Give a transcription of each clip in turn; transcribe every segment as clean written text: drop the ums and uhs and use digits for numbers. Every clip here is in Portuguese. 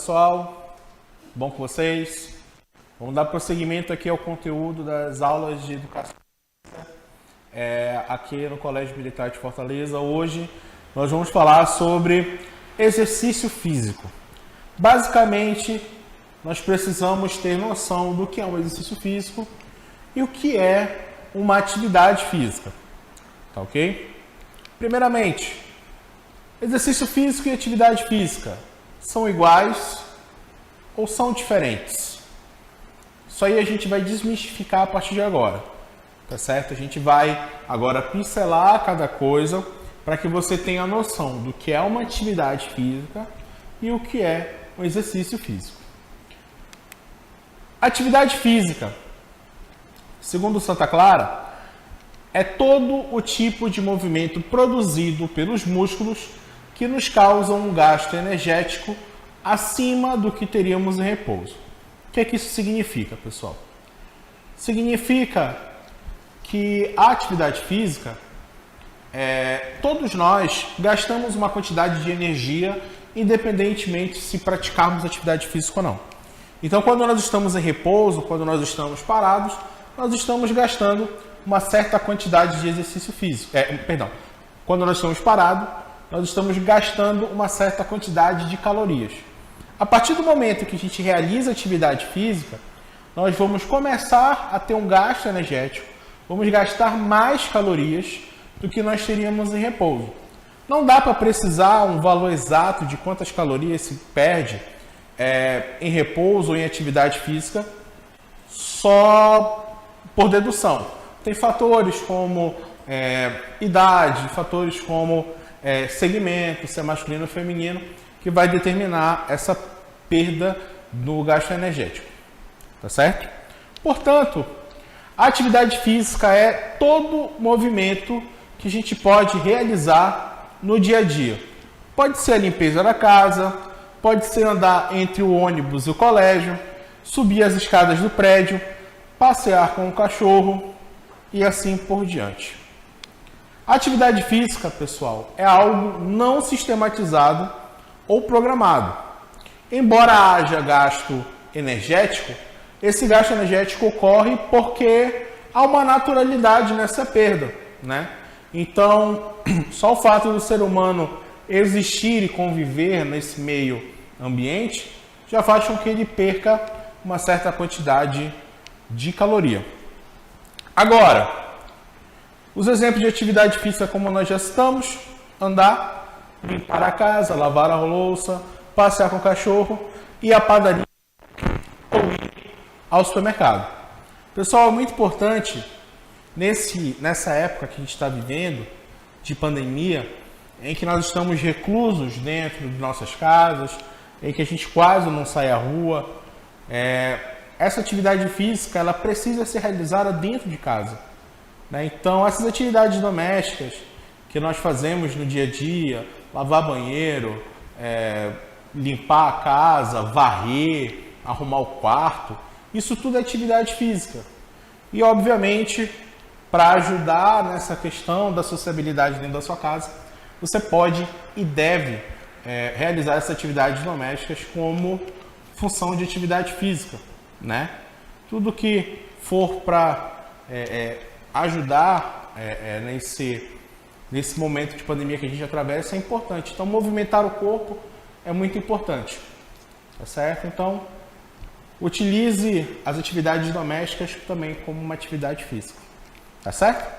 pessoal, bom com vocês? Vamos dar prosseguimento aqui ao conteúdo das aulas de educação aqui no Colégio Militar de Fortaleza. Hoje nós vamos falar sobre exercício físico. Basicamente, nós precisamos ter noção do que é um exercício físico e o que é uma atividade física, tá ok? Primeiramente, exercício físico e atividade física são iguais ou são diferentes? Isso aí a gente vai desmistificar a partir de agora, tá certo? A gente vai agora pincelar cada coisa para que você tenha noção do que é uma atividade física e o que é um exercício físico. Atividade física, segundo Santa Clara, é todo o tipo de movimento produzido pelos músculos que nos causam um gasto energético acima do que teríamos em repouso. O que é que isso significa, pessoal? Significa que a atividade física, todos nós gastamos uma quantidade de energia independentemente se praticarmos atividade física ou não. Então, quando nós estamos em repouso, quando nós estamos parados, nós estamos gastando uma certa quantidade de exercício físico. Quando nós estamos parados, nós estamos gastando uma certa quantidade de calorias. A partir do momento que a gente realiza atividade física, nós vamos começar a ter um gasto energético, vamos gastar mais calorias do que nós teríamos em repouso. Não dá para precisar um valor exato de quantas calorias se perde em repouso ou em atividade física só por dedução. Tem fatores como idade, fatores como segmento, se é masculino ou feminino, que vai determinar essa perda do gasto energético, tá certo? Portanto, a atividade física é todo movimento que a gente pode realizar no dia a dia. Pode ser a limpeza da casa, pode ser andar entre o ônibus e o colégio, subir as escadas do prédio, passear com o cachorro e assim por diante. A atividade física, pessoal, é algo não sistematizado ou programado. Embora haja gasto energético, esse gasto energético ocorre porque há uma naturalidade nessa perda, né? Então, só o fato do ser humano existir e conviver nesse meio ambiente já faz com que ele perca uma certa quantidade de caloria. Agora, os exemplos de atividade física, como nós já citamos: andar, limpar a casa, lavar a louça, passear com o cachorro, ir à padaria ou ir ao supermercado. Pessoal, é muito importante nessa época que a gente está vivendo de pandemia, em que nós estamos reclusos dentro de nossas casas, em que a gente quase não sai à rua, essa atividade física ela precisa ser realizada dentro de casa, né? Então, essas atividades domésticas que nós fazemos no dia a dia, lavar banheiro, limpar a casa, varrer, arrumar o quarto, isso tudo é atividade física. E, obviamente, para ajudar nessa questão da sociabilidade dentro da sua casa, você pode e deve realizar essas atividades domésticas como função de atividade física, né? Tudo que for para ajudar nesse momento de pandemia que a gente atravessa é importante. Então, movimentar o corpo é muito importante, tá certo? Então, utilize as atividades domésticas também como uma atividade física, tá certo?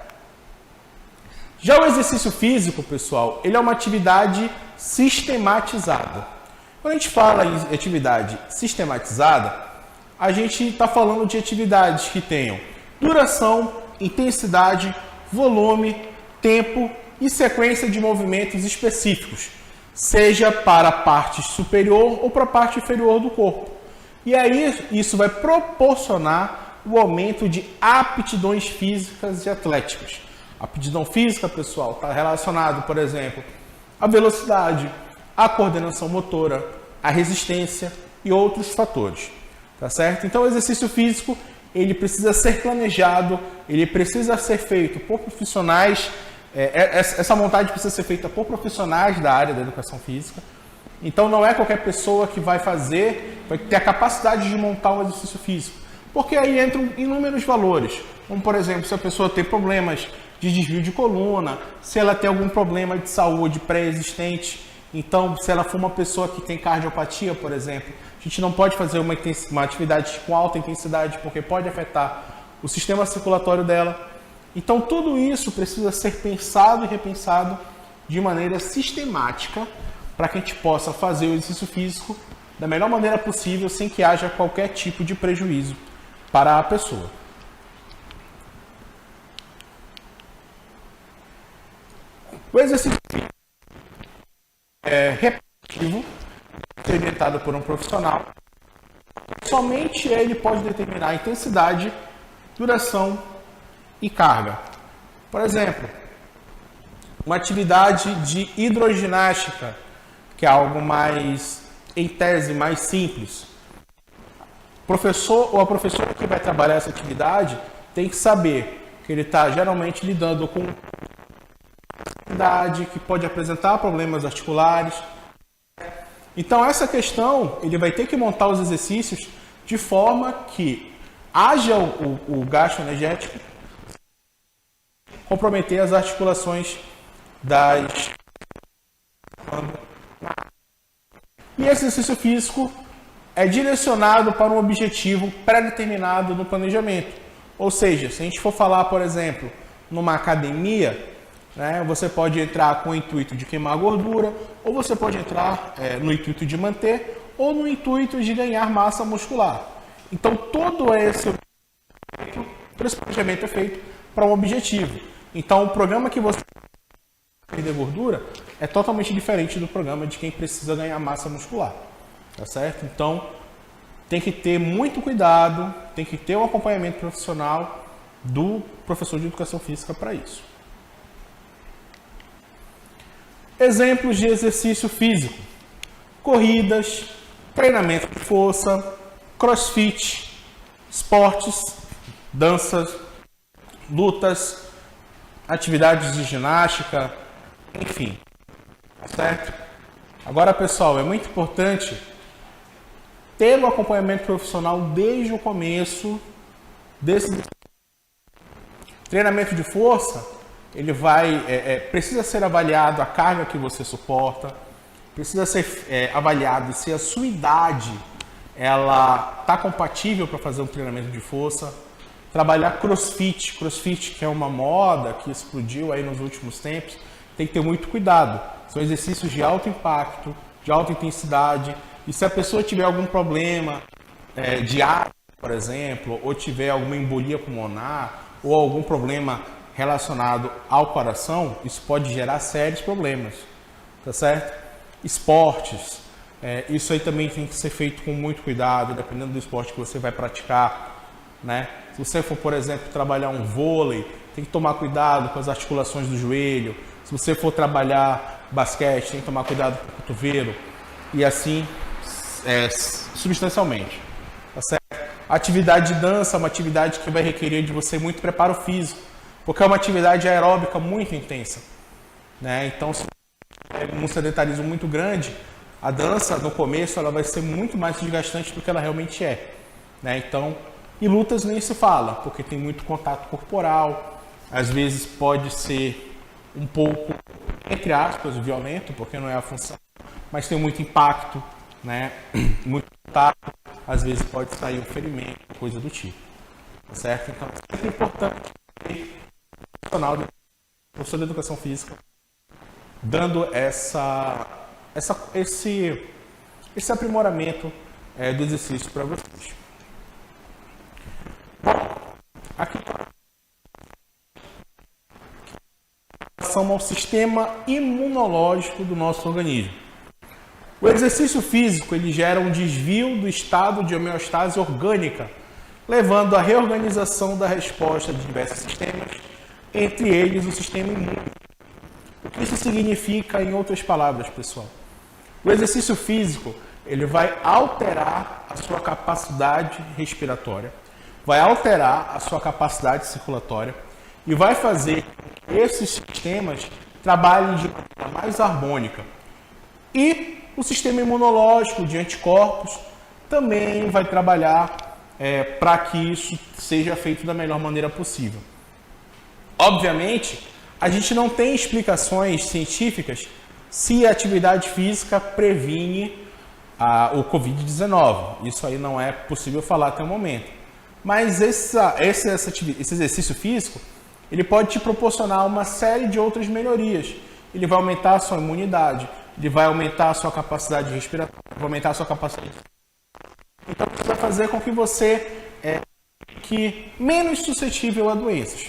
Já o exercício físico, pessoal, ele é uma atividade sistematizada. Quando a gente fala em atividade sistematizada, a gente está falando de atividades que tenham duração, intensidade, volume, tempo e sequência de movimentos específicos, seja para a parte superior ou para a parte inferior do corpo. E aí isso vai proporcionar o aumento de aptidões físicas e atléticas. A aptidão física, pessoal, está relacionado, por exemplo, à velocidade, à coordenação motora, à resistência e outros fatores, tá certo? Então, o exercício físico, ele precisa ser planejado, ele precisa ser feito por profissionais, essa montagem precisa ser feita por profissionais da área da educação física, Então não é qualquer pessoa que vai ter a capacidade de montar um exercício físico. Porque aí entram inúmeros valores. Como, por exemplo, se a pessoa tem problemas de desvio de coluna, se ela tem algum problema de saúde pré-existente. Então, se ela for uma pessoa que tem cardiopatia, por exemplo, a gente não pode fazer uma atividade com alta intensidade porque pode afetar o sistema circulatório dela. Então, tudo isso precisa ser pensado e repensado de maneira sistemática para que a gente possa fazer o exercício físico da melhor maneira possível sem que haja qualquer tipo de prejuízo para a pessoa. O exercício físico é repetitivo, orientado por um profissional. Somente ele pode determinar a intensidade, duração e carga. Por exemplo, uma atividade de hidroginástica, que é algo mais, em tese, mais simples. O professor ou a professora que vai trabalhar essa atividade tem que saber que ele está geralmente lidando com atividade que pode apresentar problemas articulares. Então, essa questão, ele vai ter que montar os exercícios de forma que haja o gasto energético, comprometer as articulações das... E esse exercício físico é direcionado para um objetivo pré-determinado no planejamento. Ou seja, se a gente for falar, por exemplo, numa academia, né, você pode entrar com o intuito de queimar gordura, ou você pode entrar no intuito de manter, ou no intuito de ganhar massa muscular. Então, todo esse planejamento é feito para um objetivo. Então, o programa que você perder gordura é totalmente diferente do programa de quem precisa ganhar massa muscular, tá certo? Então, tem que ter muito cuidado, tem que ter um acompanhamento profissional do professor de educação física para isso. Exemplos de exercício físico: corridas, treinamento de força, crossfit, esportes, danças, lutas, atividades de ginástica, enfim, certo? Agora, pessoal, é muito importante ter o acompanhamento profissional desde o começo desse treinamento de força. Ele precisa ser avaliado a carga que você suporta, precisa ser avaliado se a sua idade ela está compatível para fazer um treinamento de força. Trabalhar crossfit, que é uma moda que explodiu aí nos últimos tempos, tem que ter muito cuidado. São exercícios de alto impacto, de alta intensidade, e se a pessoa tiver algum problema de ar, por exemplo, ou tiver alguma embolia pulmonar, ou algum problema relacionado ao coração, isso pode gerar sérios problemas, tá certo? Esportes, isso aí também tem que ser feito com muito cuidado, dependendo do esporte que você vai praticar, né? Se você for, por exemplo, trabalhar um vôlei, tem que tomar cuidado com as articulações do joelho. Se você for trabalhar basquete, tem que tomar cuidado com o cotovelo, e assim substancialmente, tá certo? A atividade de dança é uma atividade que vai requerer de você muito preparo físico, porque é uma atividade aeróbica muito intensa, né? Então, se é um sedentarismo muito grande, a dança, no começo, ela vai ser muito mais desgastante do que ela realmente é, né? Então, e lutas nem se fala, porque tem muito contato corporal, às vezes pode ser um pouco, entre aspas, violento, porque não é a função, mas tem muito impacto, né? Muito contato, às vezes pode sair um ferimento, coisa do tipo, tá certo? Então, é sempre importante ter professor de educação física dando esse aprimoramento do exercício para vocês. Aqui em relação ao sistema imunológico do nosso organismo. O exercício físico ele gera um desvio do estado de homeostase orgânica, levando à reorganização da resposta de diversos sistemas, entre eles o sistema imune. O que isso significa, em outras palavras, pessoal? O exercício físico ele vai alterar a sua capacidade respiratória, vai alterar a sua capacidade circulatória e vai fazer que esses sistemas trabalhem de maneira mais harmônica. E o sistema imunológico de anticorpos também vai trabalhar para que isso seja feito da melhor maneira possível. Obviamente, a gente não tem explicações científicas se a atividade física previne o Covid-19. Isso aí não é possível falar até o momento. Mas esse exercício físico, ele pode te proporcionar uma série de outras melhorias. Ele vai aumentar a sua imunidade, ele vai aumentar a sua capacidade respiratória, vai aumentar a sua capacidade. Então, isso vai fazer com que você fique menos suscetível a doenças,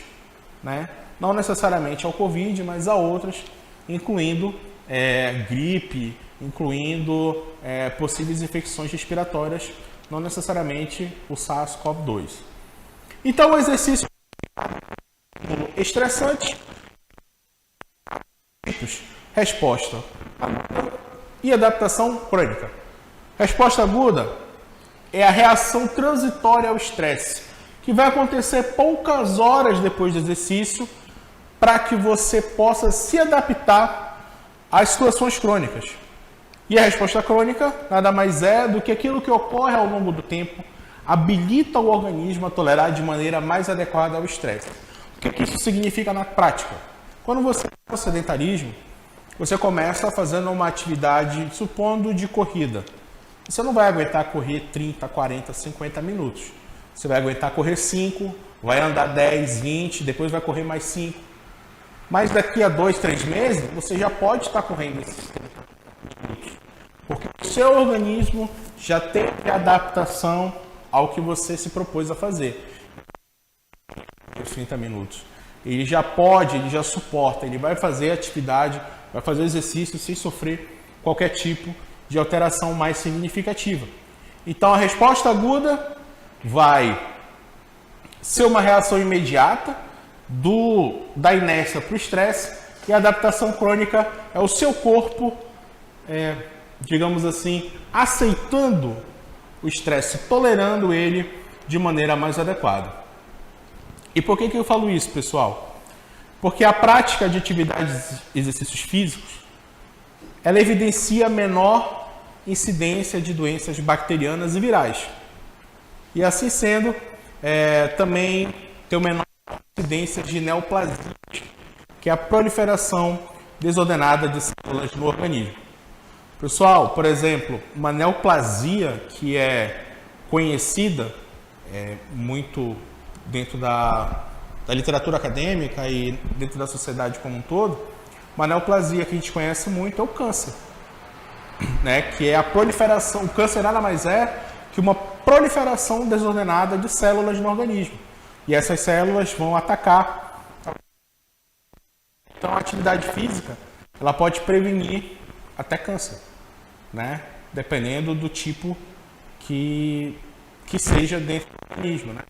né? Não necessariamente ao Covid, mas a outras, incluindo gripe, incluindo possíveis infecções respiratórias, não necessariamente o SARS-CoV-2. Então, o exercício estressante, resposta aguda e adaptação crônica. Resposta aguda é a reação transitória ao estresse, que vai acontecer poucas horas depois do exercício, para que você possa se adaptar às situações crônicas. E a resposta crônica nada mais é do que aquilo que ocorre ao longo do tempo, habilita o organismo a tolerar de maneira mais adequada ao estresse. O que isso significa na prática? Quando você tem o sedentarismo, você começa fazendo uma atividade, supondo, de corrida. Você não vai aguentar correr 30, 40, 50 minutos. Você vai aguentar correr 5, vai andar 10, 20, depois vai correr mais 5. Mas daqui a 2, 3 meses, você já pode estar correndo esses 30 minutos. Porque o seu organismo já teve adaptação ao que você se propôs a fazer. 30 minutos. Ele já pode, ele já suporta, ele vai fazer atividade, vai fazer exercício sem sofrer qualquer tipo de alteração mais significativa. Então, a resposta aguda vai ser uma reação imediata da inércia para o estresse, e a adaptação crônica é o seu corpo, digamos assim, aceitando o estresse, tolerando ele de maneira mais adequada. E por que eu falo isso, pessoal? Porque a prática de atividades e exercícios físicos, ela evidencia menor incidência de doenças bacterianas e virais. E assim sendo, também tem uma menor incidência de neoplasias, que é a proliferação desordenada de células no organismo. Pessoal, por exemplo, uma neoplasia que é conhecida muito dentro da literatura acadêmica e dentro da sociedade como um todo, uma neoplasia que a gente conhece muito é o câncer, né? Que é a proliferação. O câncer nada mais é que uma proliferação desordenada de células no organismo. E essas células vão atacar. Então, a atividade física, ela pode prevenir até câncer, né? Dependendo do tipo que seja dentro do organismo, né?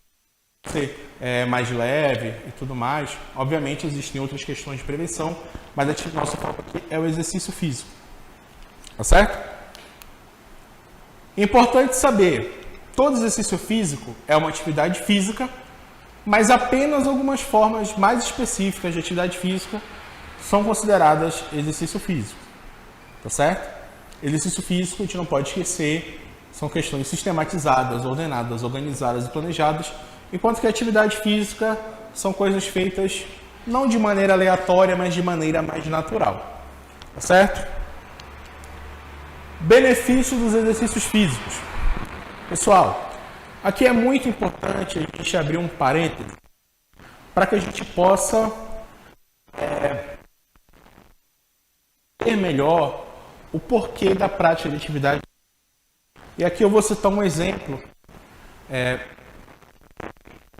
Ser mais leve e tudo mais. Obviamente, existem outras questões de prevenção, mas a nossa foco aqui é o exercício físico. Tá certo? Importante saber, todo exercício físico é uma atividade física, mas apenas algumas formas mais específicas de atividade física são consideradas exercício físico. Tá certo? Exercício físico, a gente não pode esquecer, são questões sistematizadas, ordenadas, organizadas e planejadas, enquanto que a atividade física são coisas feitas não de maneira aleatória, mas de maneira mais natural. Tá certo? Benefício dos exercícios físicos. Pessoal, aqui é muito importante a gente abrir um parêntese para que a gente possa ter melhor o porquê da prática de atividade. E aqui eu vou citar um exemplo.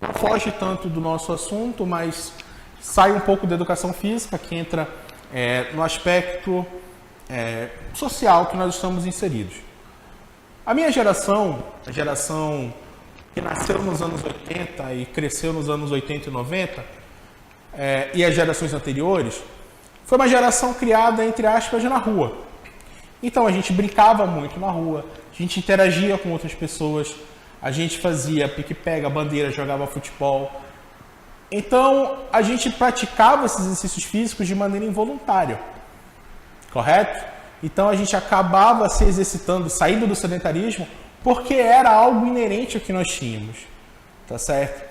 Não foge tanto do nosso assunto, mas sai um pouco da educação física, que entra no aspecto social que nós estamos inseridos. A minha geração, a geração que nasceu nos anos 80 e cresceu nos anos 80 e 90, e as gerações anteriores, foi uma geração criada, entre aspas, na rua. Então a gente brincava muito na rua, a gente interagia com outras pessoas, a gente fazia pique-pega, bandeira, jogava futebol. Então, a gente praticava esses exercícios físicos de maneira involuntária. Correto? Então a gente acabava se exercitando, saindo do sedentarismo, porque era algo inerente ao que nós tínhamos, tá certo?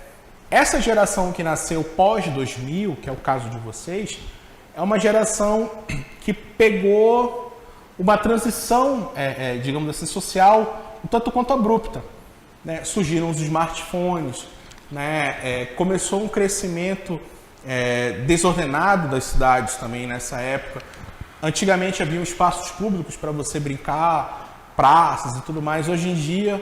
Essa geração que nasceu pós 2000, que é o caso de vocês, é uma geração que pegou uma transição, digamos assim, social, um tanto quanto abrupta, né? Surgiram os smartphones, né? Começou um crescimento desordenado das cidades também nessa época. Antigamente havia espaços públicos para você brincar, praças e tudo mais. Hoje em dia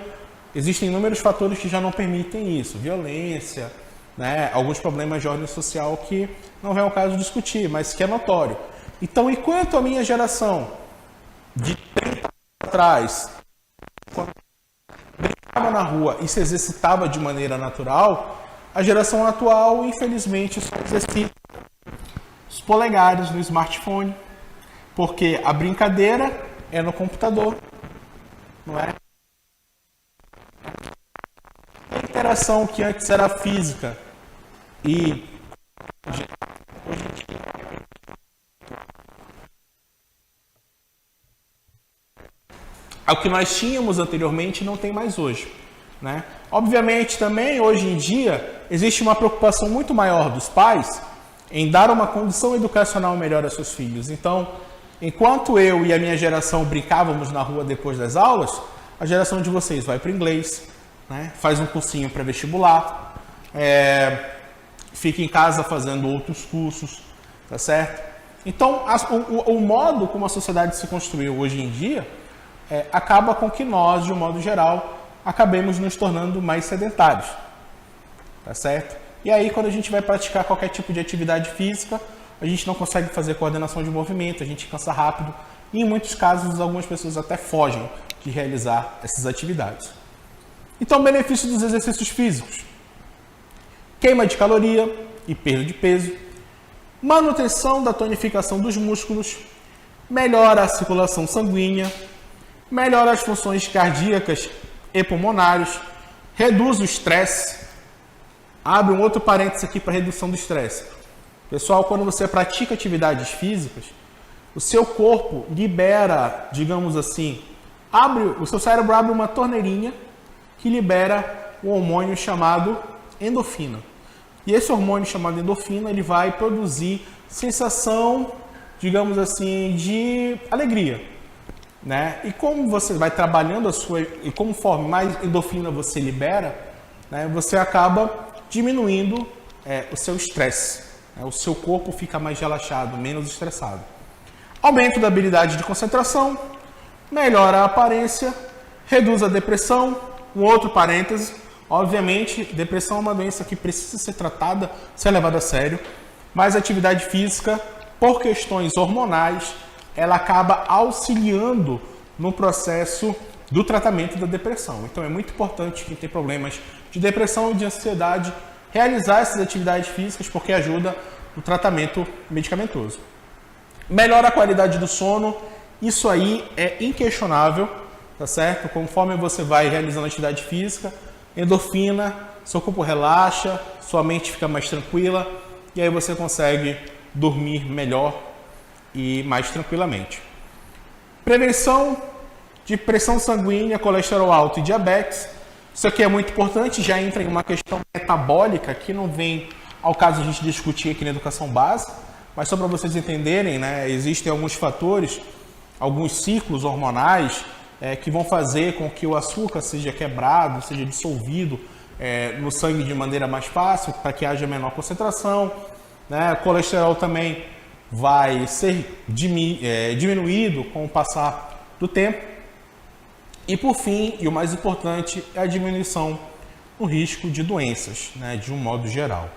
existem inúmeros fatores que já não permitem isso. Violência, né? Alguns problemas de ordem social que não é o caso de discutir, mas que é notório. Então, enquanto a minha geração de 30 anos atrás, quando brincava na rua e se exercitava de maneira natural, a geração atual, infelizmente, só exercita os polegares no smartphone, porque a brincadeira é no computador, não é? A interação que antes era física e o que nós tínhamos anteriormente não tem mais hoje, né? Obviamente também hoje em dia existe uma preocupação muito maior dos pais em dar uma condição educacional melhor a seus filhos. Então, enquanto eu e a minha geração brincávamos na rua depois das aulas, a geração de vocês vai para o inglês, né? Faz um cursinho pré-vestibular, fica em casa fazendo outros cursos, tá certo? Então, o modo como a sociedade se construiu hoje em dia acaba com que nós, de um modo geral, acabemos nos tornando mais sedentários, tá certo? E aí, quando a gente vai praticar qualquer tipo de atividade física, a gente não consegue fazer coordenação de movimento, a gente cansa rápido e, em muitos casos, algumas pessoas até fogem de realizar essas atividades. Então, benefício dos exercícios físicos: queima de caloria e perda de peso, manutenção da tonificação dos músculos, melhora a circulação sanguínea, melhora as funções cardíacas e pulmonares, reduz o estresse. Abre um outro parênteses aqui para redução do estresse. Pessoal, quando você pratica atividades físicas, o seu corpo libera, digamos assim, o seu cérebro abre uma torneirinha que libera um hormônio chamado endorfina. E esse hormônio chamado endorfina, ele vai produzir sensação, digamos assim, de alegria, né? E como você vai trabalhando e conforme mais endorfina você libera, né, você acaba diminuindo o seu estresse. O seu corpo fica mais relaxado, menos estressado. Aumento da habilidade de concentração, melhora a aparência, reduz a depressão. Um outro parêntese: obviamente, depressão é uma doença que precisa ser tratada, ser levada a sério, mas a atividade física, por questões hormonais, ela acaba auxiliando no processo do tratamento da depressão. Então é muito importante quem tem problemas de depressão e de ansiedade realizar essas atividades físicas, porque ajuda no tratamento medicamentoso. Melhora a qualidade do sono, isso aí é inquestionável, tá certo? Conforme você vai realizando atividade física, endorfina, seu corpo relaxa, sua mente fica mais tranquila e aí você consegue dormir melhor e mais tranquilamente. Prevenção de pressão sanguínea, colesterol alto e diabetes. Isso aqui é muito importante, já entra em uma questão metabólica que não vem ao caso a gente discutir aqui na educação básica, mas só para vocês entenderem, né, existem alguns fatores, alguns ciclos hormonais que vão fazer com que o açúcar seja quebrado, seja dissolvido no sangue de maneira mais fácil, para que haja menor concentração, né? O colesterol também vai ser diminuído com o passar do tempo. E por fim, e o mais importante, é a diminuição no risco de doenças, né, de um modo geral,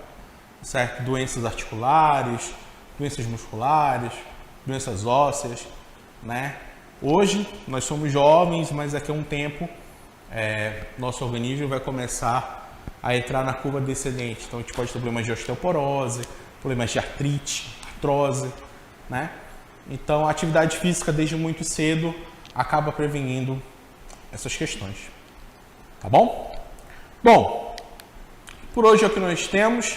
certo? Doenças articulares, doenças musculares, doenças ósseas, né? Hoje nós somos jovens, mas daqui a um tempo nosso organismo vai começar a entrar na curva descendente. Então a gente pode ter problemas de osteoporose, problemas de artrite, artrose, né? Então a atividade física desde muito cedo acaba prevenindo essas questões, tá bom? Bom, por hoje é o que nós temos.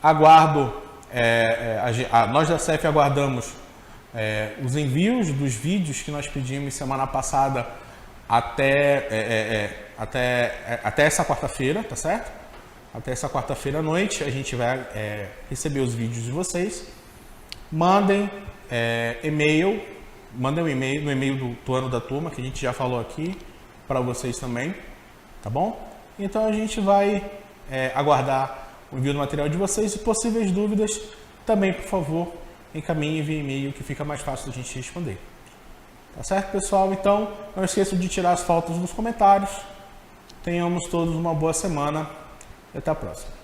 Aguardo, nós da CEF aguardamos os envios dos vídeos que nós pedimos semana passada até essa quarta-feira, tá certo? Até essa quarta-feira à noite a gente vai receber os vídeos de vocês. Mandem e-mail, mandem um e-mail no e-mail do Turno da Turma, que a gente já falou aqui para vocês também, tá bom? Então a gente vai aguardar o envio do material de vocês e possíveis dúvidas também, por favor, encaminhe via e-mail, que fica mais fácil da gente responder. Tá certo, pessoal? Então, não esqueçam de tirar as faltas nos comentários. Tenhamos todos uma boa semana e até a próxima.